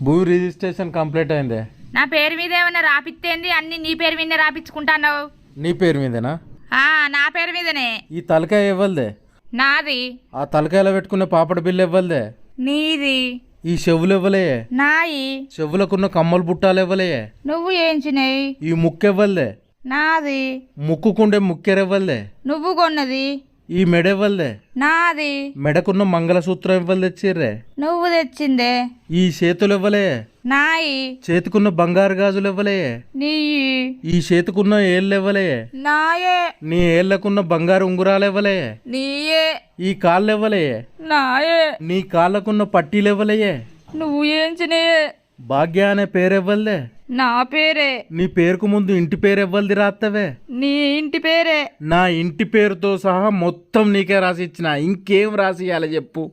భూ registration complete అయిందే. నా పేరు మీద ఏమన్నా రాపిత్తేంది? అన్ని నీ పేరు మీదనే రాపించుకుంటాన్నావు. నీ పేరు మీదేనా? నా పేరు మీదనే. ఈ తలకాయ ఇవ్వలదే. నాది. ఆ తలకాయలో పెట్టుకున్న పాపడ బిల్లు ఇవ్వలదే. నీది. ఈ చెవులు ఇవ్వలే. నాయి. చెవులకున్న కమ్మలు బుట్టాలు ఇవ్వలే. నువ్వు ఏంచినాయి? ఈ ముక్కు ఇవ్వలదే. నాది. ముక్కుకుండే ముక్కెరెవ్వలదే. నువ్వు కొన్నది. ఈ మెడ ఇవ్వలదే. నాది. మెడకున్న మంగళసూత్రం ఇవ్వలు తెచ్చిర్రే. నువ్వు తెచ్చిందే. ఈ చేతులు ఇవ్వలే. నాయి. చేతికున్న బంగారు గాజులు ఇవ్వలే. నీ. ఈ చేతికున్న ఏళ్ళు ఇవ్వలే. నాయే. నీ ఏళ్లకున్న బంగారు ఉంగురాలు ఇవ్వలే. నీయే. ఈ కాళ్ళు ఇవ్వలే. నాయే. నీ కాళ్ళకున్న పట్టీలు ఇవ్వలే. నువ్వు ఏంచినే? భాగ్య అనే పేరు ఇవ్వలే. నా పేరే. నీ పేరుకు ముందు ఇంటి పేరు ఇవ్వలది రాత్తవే. నీ ఇంటి పేరే. నా ఇంటి పేరుతో సహా మొత్తం నీకే రాసి ఇచ్చిన. ఇంకేం రాసి ఇవ్వాలి చెప్పు?